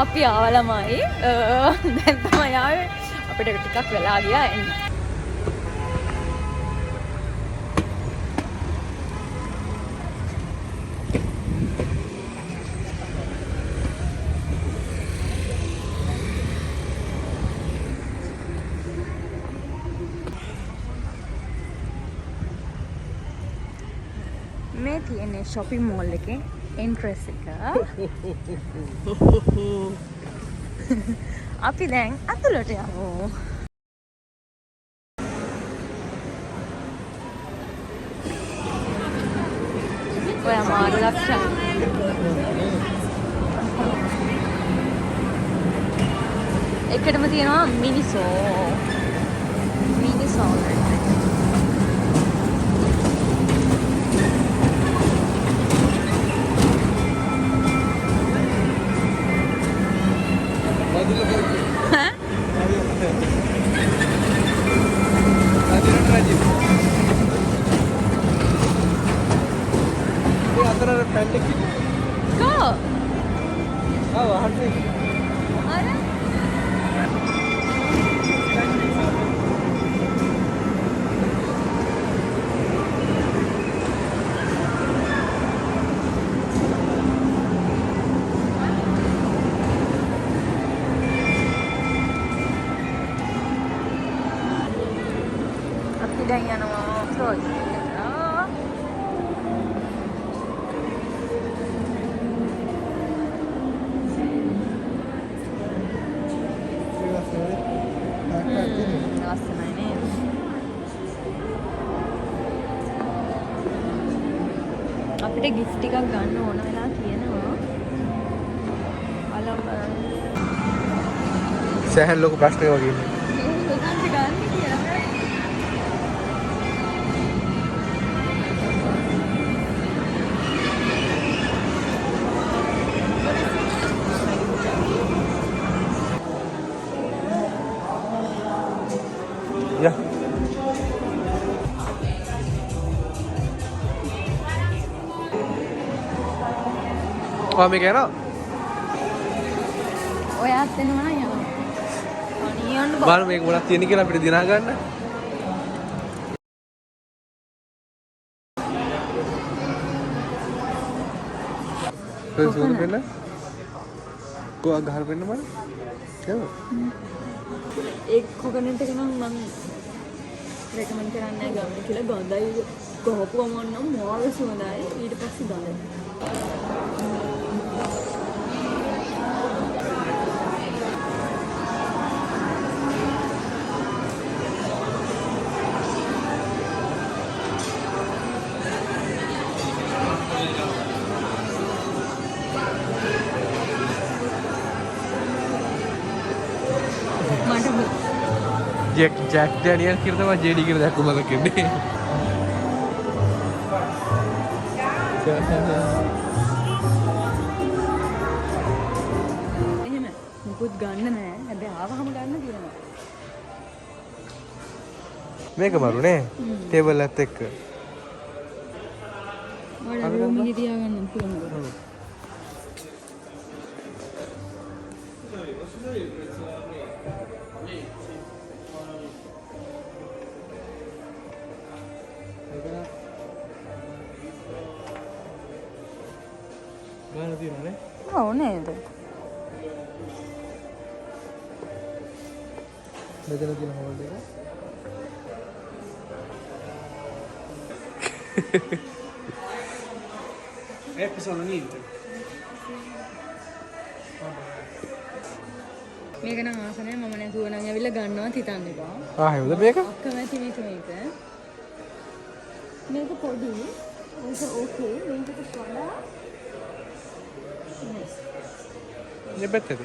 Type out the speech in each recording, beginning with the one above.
අපි ආවලමයි දැන් තමයි ආවේ අපිට ටිකක් වෙලා ගියා එන්න. මේ තියෙන්නේ shopping mall එකේ entrance එක. අපි දැන් අතුලට යමු. ඔයා මාර ලක්ෂණ. එකටම තියෙනවා මිනිසෝ. මිනිසෝ. දැන් යනවා ෆ්‍රෝයි ලස්සනයි නේද? අපිට ගිෆ්ට් එකක් ගන්න ඕන වෙලා තියෙනවා. අලම් සෑහෙන ලොකු ප්‍රශ්නයක් වගේ ඉන්නේ. Ja. මේක යනවා. ඔයාත් එනවා නම් යනවා. අනියන්න බලන්න මේක මොනවද තියෙන්නේ කියලා අපිට දිනා ගන්න. සුදු වෙන. කොහොම ගහර වෙන්න මම? ඒක. ඒ කොකනට් එක නම් මම රෙකමන්ඩ් කරන්නේ ගන්න කියලා ගඳයි කොහොපුවම නම් මොනවද සුවඳයි ඊට පස්සේ ගඳයි. जैक डैनियल किरदा वा जेडी किरदा कुमार किरने එහෙම මුකුත් ගන්න නැහැ. හැබැයි ආවහම ගන්න තියෙනවා. මේක මරුනේ ටේබල් එකත් එක්ක. ඔයාලා රූම් එකේ තියාගන්න පුළුවන්. ගාන තියෙනනේ. ඔව් නේද? මෙතන තියෙන හෝල් එක. එපිසෝඩ් නින්ද. මේක නම් ආසනය මම නැතුව නම් ඇවිල්ලා ගන්නවත් හිතන්න එපා. හේවද මේක? අක්කමැති මේක. මේක පොඩි. ඒක ඕකේ. මේකට වඩා ये बेहतर है.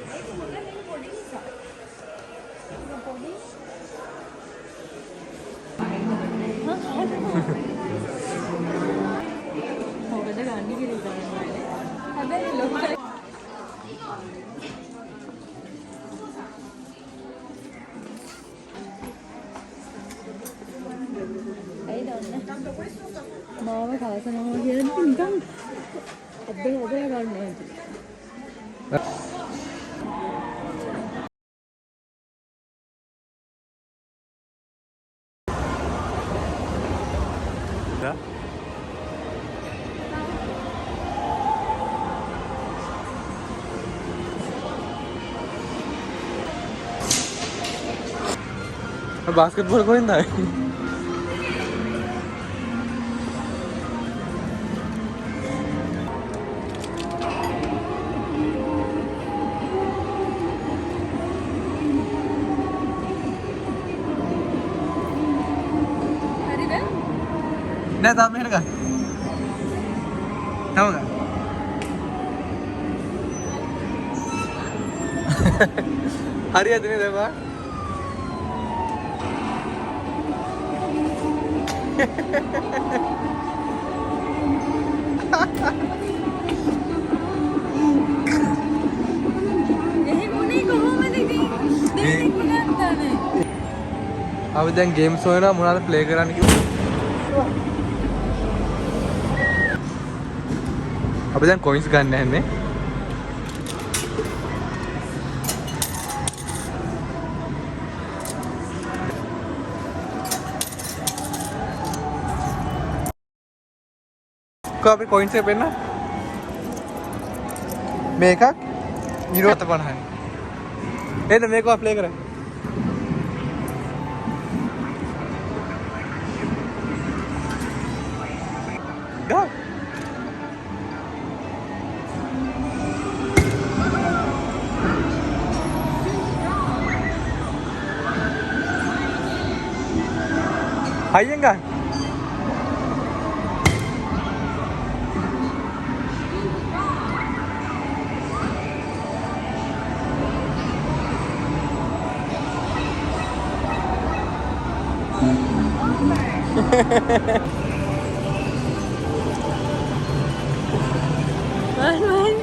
මාව කාසනවා කියන්නේ නිකන් අද්දේ වදලා ගන්න නේද? बास्केटबॉल කොහෙන්ද ආවේ? හරිද? නෑ තාම මෙහෙට ගන්න. තව ගන්න. හරියද නේද බා? එහෙම උනේ කොහොමද ඉතින්? දෙන්නෙක් ගන්නනේ. අපි දැන් ගේම්ස් හොයනවා මොනවද ප්ලේ කරන්න කිව්වා. අපි දැන් කොයින්ස් ගන්න හැන්නේ. को අපි කොයින්ස් එක පෙන්නන්න. මේකක් 250යි. එන්න මේක ප්ලේ කරන්න. Go. Ayan ka. Man.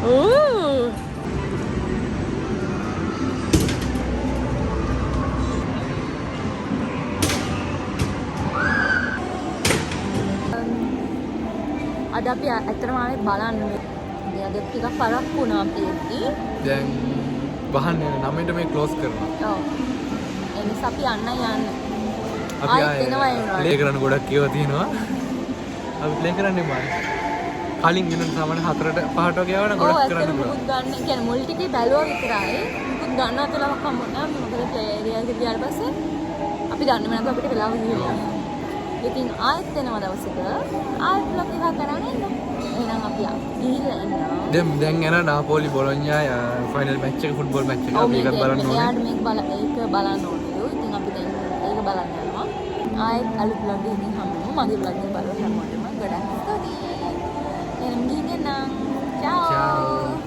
Ooh. Ada අපි ඇත්තටම ආවේ බලන්න මේ. ඉතින් අද ටිකක් පරක් වුණා අපි එද්දි. දැන් වහන්නේ 9ට මේ ක්ලෝස් කරනවා. ඔව්. ඒ නිසා අපි යන්න යන්නේ. අපි ආයෙත් එනවා ඒ ප්ලේ කරන්න ගොඩක් ඒවා තියෙනවා. අපි ප්ලේ කරන්නේ මානේ. කලින් වෙන සාමාන්‍ය 4ට 5ට වගේ ආවනම් ගොඩක් කරන්න පුළුවන්. මුකුත් ගන්න කියන්නේ මුල් ටිකේ බැලුවා විතරයි. මුකුත් ගන්න අතලවක් හම්බුනේ නැහැ. මොකද ප්ලේ ඒරියා එකට ගියාට පස්සේ අපි දන්නේ නැතුව අපිට වෙලාව ගිහිල්ලා. ඉතින් ආයෙත් එනවා දවසක ආයෙත් vlog එකක් කරන්න එන්න. එහෙනම් අපි ගිහිල්ලා එන්න. දැන් යන නාපෝලි බොලොඤ්ඤා ෆයිනල් මැච් එක ෆුට්බෝල් මැච් එක අපි ඒකත් බලන්න ඕනේ. එයාට මේක බලන්න ඕනේ. ඉතින් අපි දැන් ඒක බලන්න යනවා. ආයෙත් අලුත් vlog එකකින් හම්බෙමු. මගේ vlog එක බලලා හැමෝටම ගොඩක් ස්තුතියි. එහෙනම් ගිහින් එන්න. චාෝ.